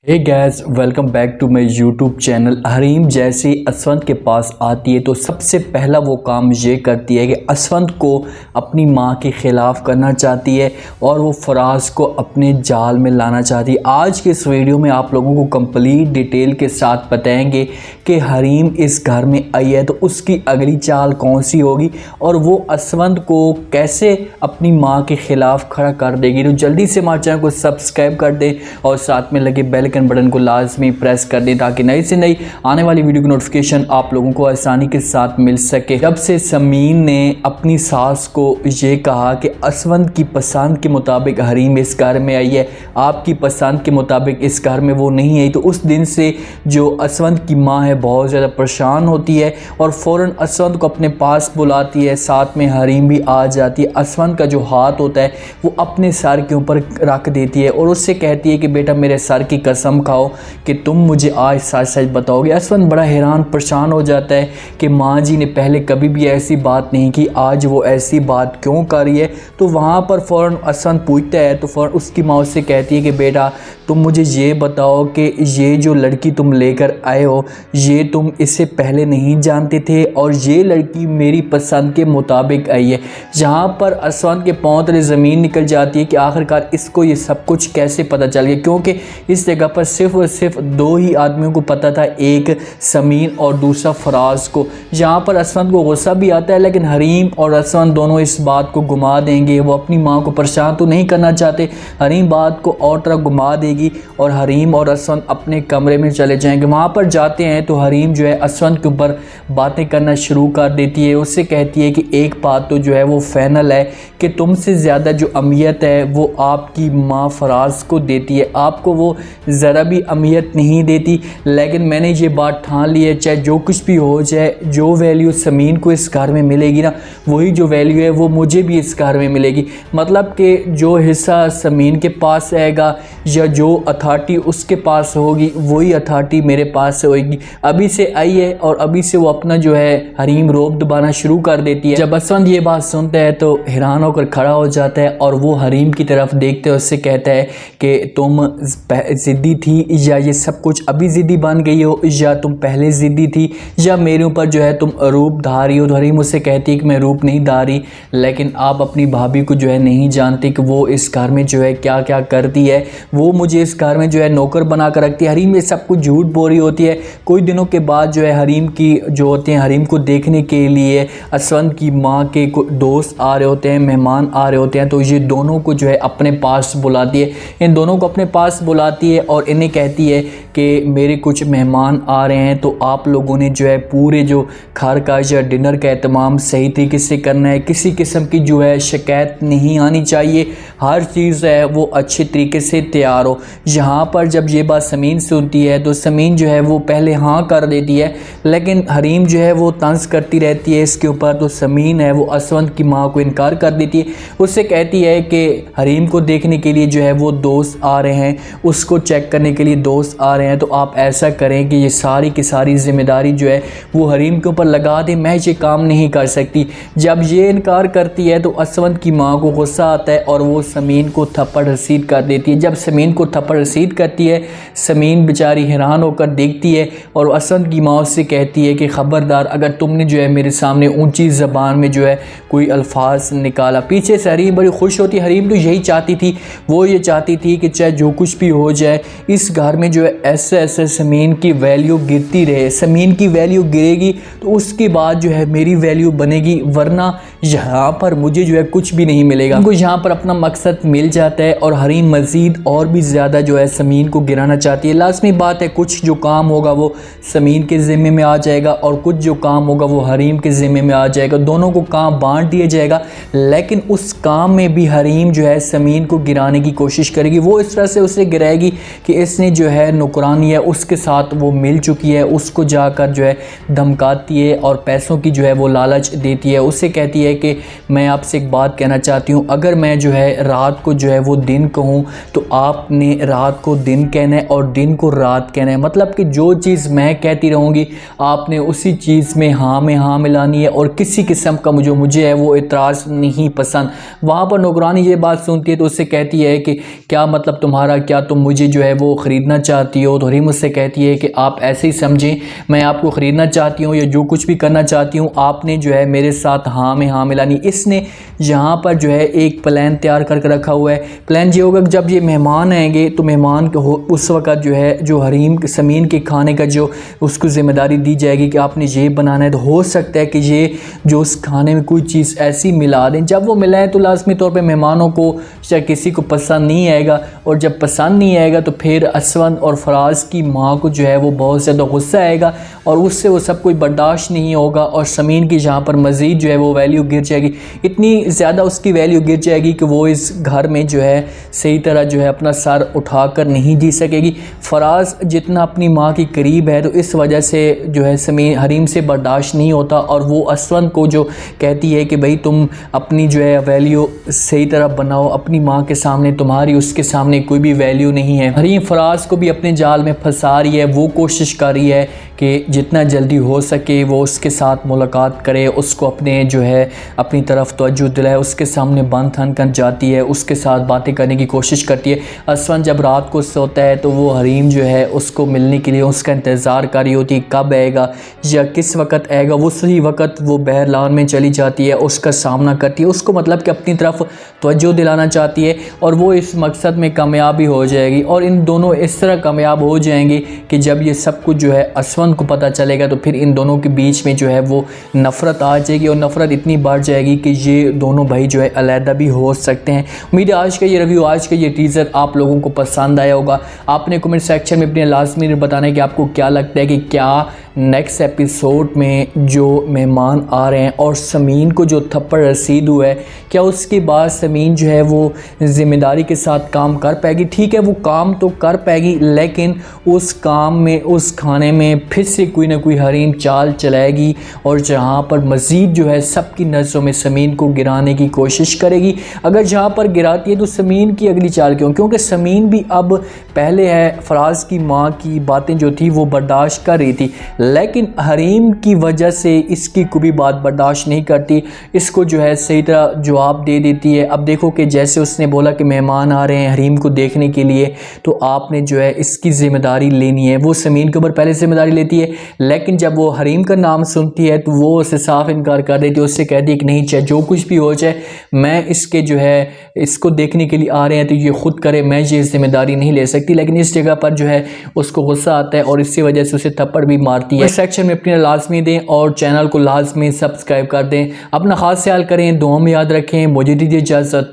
Hey guys, welcome back to my YouTube channel. हरीम जैसे असवंत के पास आती है तो सबसे पहला वो काम ये करती है कि असवंत को अपनी माँ के ख़िलाफ़ करना चाहती है और वो फराज को अपने जाल में लाना चाहती है। आज के इस वीडियो में आप लोगों को कंप्लीट डिटेल के साथ बताएंगे कि हरीम इस घर में आई है तो उसकी अगली चाल कौन सी होगी और वो असवंत को कैसे अपनी माँ के ख़िलाफ़ खड़ा कर देगी। तो जल्दी से हमारे चैनल को सब्सक्राइब कर दें और साथ में लगे बेल बटन को लाजमी प्रेस कर दें ताकि नई से नई आने वाली वीडियो की नोटिफिकेशन आप लोगों को आसानी के साथ मिल सके। जब से समीन ने अपनी सास को ये कहा कि असवंत की पसंद के मुताबिक हरीम इस घर में आई है, आपकी पसंद के मुताबिक इस घर में वो नहीं आई, तो उस दिन से जो असवंत की माँ है बहुत ज़्यादा परेशान होती है और फ़ौरन असवंत को अपने पास बुलाती है। साथ में हरीम भी आ जाती है। असवंत का जो हाथ होता है वो अपने सर के ऊपर रख देती है और उससे कहती है कि बेटा मेरे सर की कसम खाओ कि तुम मुझे आज सच सच बताओगे। असवंत बड़ा हैरान परेशान हो जाता है कि माँ जी ने पहले कभी भी ऐसी बात नहीं की, आज वो ऐसी बात क्यों कर रही है। तो वहाँ पर फ़ौरन असवंत पूछता है तो फ़ौरन उसकी माँ उससे कहती है कि बेटा तुम मुझे ये बताओ कि ये जो लड़की तुम लेकर आए हो ये तुम इससे पहले नहीं जानते थे और ये लड़की मेरी पसंद के मुताबिक आई है। जहाँ पर असवंत के पाँव तले ज़मीन निकल जाती है कि आखिरकार इसको ये सब कुछ कैसे पता चल गया, क्योंकि इस जगह पर सिर्फ और सिर्फ दो ही आदमियों को पता था, एक समीन और दूसरा फराज को। जहाँ पर असवंत को गुस्सा भी आता है लेकिन हरीम और असवंत दोनों इस बात को घुमा देंगे। वो अपनी माँ को परेशान तो नहीं करना चाहते, हरीम बात को और तरह घुमा देगी और हरीम और असवंत अपने कमरे में चले जाएंगे। वहाँ पर जाते हैं तो हरीम जो है असवंत के ऊपर बातें करना शुरू कर देती है। उससे कहती है कि एक बात तो जो है वो फाइनल है कि तुमसे ज़्यादा जो अहमियत है वो आपकी माँ फराज को देती है, आपको वो ज़रा भी अहमियत नहीं देती। लेकिन मैंने ये बात ठान ली है चाहे जो कुछ भी हो जाए, जो वैल्यू समीन को इस घर में मिलेगी ना वही जो वैल्यू है वो मुझे भी इस घर में मिलेगी। मतलब कि जो हिस्सा समीन के पास आएगा या जो अथॉरिटी उसके पास होगी वही अथॉरिटी मेरे पास से होगी। अभी से आई है और अभी से वो अपना जो है हरीम रोब दबाना शुरू कर देती है। जब असवंत ये बात सुनता है तो हैरान होकर खड़ा हो जाता है और वो हरीम की तरफ देखते हुए उससे कहता है कि तुम ज़िद्दी थी या ये सब कुछ अभी ज़िद्दी बन गई हो, या तुम पहले ज़िद्दी थी, या मेरे ऊपर जो है तुम रूप धारी हो। तो हरीम उससे कहती है कि मैं रूप नहीं धारी, लेकिन आप अपनी भाभी को जो है नहीं जानती कि वो इस घर में जो है क्या क्या करती है। वो मुझे इस घर में जो है नौकर बना कर रखती है। हरीम ये सब कुछ झूठ बोल रही होती है। कुछ दिनों के बाद जो है हरीम की जो होते हैं हरीम को देखने के लिए असवंत की माँ के दोस्त आ रहे होते हैं, मेहमान आ रहे होते हैं, तो ये दोनों को जो है अपने पास बुलाती है। इन दोनों को अपने पास बुलाती है और इन्हें कहती है कि मेरे कुछ मेहमान आ रहे हैं तो आप लोगों ने जो है पूरे जो घर का या डिनर का एहतमाम सही तरीके से करना है। किसी किस्म की जो है शिकायत नहीं आनी चाहिए, हर चीज़ है वो अच्छे तरीके से तैयार हो। यहाँ पर जब ये बात समीन सुनती है तो समीन जो है वो पहले हाँ कर देती है लेकिन हरीम जो है वो तंज करती रहती है इसके ऊपर। तो समीन है वो असवंत की माँ को इनकार कर देती है। उससे कहती है कि हरीम को देखने के लिए जो है वो दोस्त आ रहे हैं, उसको चेक करने के लिए दोस्त आ रहे हैं, तो आप ऐसा करें कि ये सारी की सारी जिम्मेदारी जो है वो हरीम के ऊपर लगा दें, मैं ये काम नहीं कर सकती। जब ये इनकार करती है तो असवंत की माँ को गुस्सा आता है और वो समीन को थप्पड़ रसीद कर देती है। जब समीन को थप्पड़ रसीद करती है समीन बेचारी हैरान होकर देखती है और असवंत की माँ उससे कहती है कि ख़बरदार अगर तुमने जो है मेरे सामने ऊंची ज़बान में जो है कोई अल्फाज निकाला। पीछे से हरीम बड़ी खुश होती है। हरीम तो यही चाहती थी, वो ये चाहती थी कि चाहे जो कुछ भी हो जाए इस घर में जो है ऐसे ऐसे समीन की वैल्यू गिरती रहे। समीन की वैल्यू गिरेगी तो उसके बाद जो है मेरी वैल्यू बनेगी, वरना यहाँ पर मुझे जो है कुछ भी नहीं मिलेगा। उनको यहाँ पर अपना मकसद मिल जाता है और हरीम मज़ीद और भी ज़्यादा जो है समीन को गिराना चाहती है। लाजमी बात है कुछ जो काम होगा वो समीन के ज़िम्मे में आ जाएगा और कुछ जो काम होगा वो हरीम के ज़िम्मे में आ जाएगा। दोनों को काम बांट दिया जाएगा लेकिन उस काम में भी हरीम जो है समीन को गिराने की कोशिश करेगी। वो इस तरह से उसे गिराएगी कि इसने जो है नौकरानी है उसके साथ वो मिल चुकी है, उसको जाकर जो है धमकाती है और पैसों की जो है वो लालच देती है। उससे कहती है कि मैं आपसे एक बात कहना चाहती हूँ, अगर मैं जो है रात को जो है वो दिन कहूँ तो आपने रात को दिन कहना है और दिन को रात कहना है। मतलब कि जो चीज़ मैं कहती रहूँगी आपने उसी चीज़ में हाँ में हाँ मिलानी है और किसी किस्म का मुझे है वो इतराज़ नहीं पसंद। वहाँ पर नौकरानी ये बात सुनती है तो उससे कहती है कि क्या मतलब तुम्हारा, क्या तुम मुझे जो है वो ख़रीदना चाहती हो? तो हरीम उससे कहती है कि आप ऐसे ही समझें, मैं आपको ख़रीदना चाहती हूँ या जो कुछ भी करना चाहती हूँ आपने जो है मेरे साथ हाँ में हाँ मिलानी। इसने यहाँ पर जो है एक प्लान तैयार करके रखा हुआ है। प्लान ये होगा कि जब ये मेहमान आएंगे तो मेहमान को उस वक़्त जो है जो हरीम समीन के खाने का जो उसको ज़िम्मेदारी दी जाएगी कि आपने ये बनाना है। तो हो सकता है कि ये जो उस खाने में कोई चीज़ ऐसी मिला दें, जब वो मिलाएं तो लाजमी तौर पे मेहमानों को या किसी को पसंद नहीं आएगा, और जब पसंद नहीं आएगा तो फिर असवंद और फराज की माँ को जो है वो बहुत ज़्यादा गुस्सा आएगा और उससे वो सब कुछ बर्दाश्त नहीं होगा और समीन की जहाँ पर मज़ीद जो है वो वैल्यू गिर जाएगी, इतनी ज़्यादा उसकी वैल्यू गिर जाएगी कि वो इस घर में जो है सही तरह जो है अपना सर उठाकर नहीं जी सकेगी। फराज जितना अपनी माँ के करीब है तो इस वजह से जो है समीन हरीम से बर्दाश्त नहीं होता और वो असवंद को जो कहती है कि भाई तुम अपनी जो है वैल्यू सही तरह बनाओ, अपनी माँ के सामने तुम्हारी उसके सामने कोई भी वैल्यू नहीं है। हरीम फराज को भी अपने जाल में फंसा रही है, वो कोशिश कर रही है कि जितना जल्दी हो सके वो उसके साथ मुलाकात करे, उसको अपने जो है अपनी तरफ तवज्जो दिलाए, उसके सामने बंद थन कर जाती है, उसके साथ बातें करने की कोशिश करती है। असवन जब रात को सोता है तो वो हरीम जो है उसको मिलने के लिए उसका इंतज़ार कर रही होती है, कब आएगा या किस वक्त आएगा। वो सही वक्त वो बहरलान में चली जाती है, उसका सामना करती है, उसको मतलब कि अपनी तरफ तवज्जो दिलाना चाहती है और वो इस मकसद में कामयाब भी हो जाएगी। और इन दोनों इस तरह कामयाब हो जाएंगे कि जब ये सब कुछ जो है असवंद को पता चलेगा तो फिर इन दोनों के बीच में जो है वो नफ़रत आ जाएगी और नफ़रत इतनी बढ़ जाएगी कि ये दोनों भाई जो है अलहदा भी हो सकते हैं। उम्मीद है आज का ये रिव्यू, आज का ये टीज़र आप लोगों को पसंद आया होगा। आपने कमेंट सेक्शन में अपने लाजमी बताना है कि आपको क्या लगता है कि क्या नेक्स्ट एपिसोड में जो मेहमान आ रहे हैं और समीन को जो थप्पड़ रसीद हुआ है, क्या उसके बाद समीन जो है वो ज़िम्मेदारी के साथ काम कर पाएगी? ठीक है, वो काम तो कर पाएगी लेकिन उस काम में, उस खाने में फिर से कोई ना कोई हरीम चाल चलाएगी और जहाँ पर मज़ीद जो है सबकी नज़रों में समीन को गिराने की कोशिश करेगी। अगर जहाँ पर गिराती है तो समीन की अगली चाल क्यों? क्योंकि समीन भी अब पहले है फराज की माँ की बातें जो थी वो बर्दाश्त कर रही थी, लेकिन हरीम की वजह से इसकी कोई भी बात बर्दाश्त नहीं करती, इसको जो है सही तरह जवाब दे देती है। अब देखो कि जैसे उसने बोला कि मेहमान आ रहे हैं हरीम को देखने के लिए तो आपने जो है इसकी ज़िम्मेदारी लेनी है। वो समीन के ऊपर पहले ज़िम्मेदारी लेती है, लेकिन जब वो हरीम का नाम सुनती है तो वो उससे साफ इनकार कर देती है, उससे कहती है कि नहीं, चाहे जो कुछ भी हो जाए मैं इसके जो है इसको देखने के लिए आ रहे हैं तो ये खुद करे, मैं ये ज़िम्मेदारी नहीं ले सकती। लेकिन इस जगह पर जो है उसको गुस्सा आता है और इसी वजह से उसे थप्पड़ भी मारती है। सेक्शन में अपनी लाजमी दें और चैनल को लाजमी सब्सक्राइब कर दें। अपना खास ख्याल करें, दुआ में याद रखें। मुझे दीजिए इजाज़त।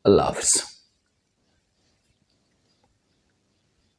अल्लाह हाफ़िज़।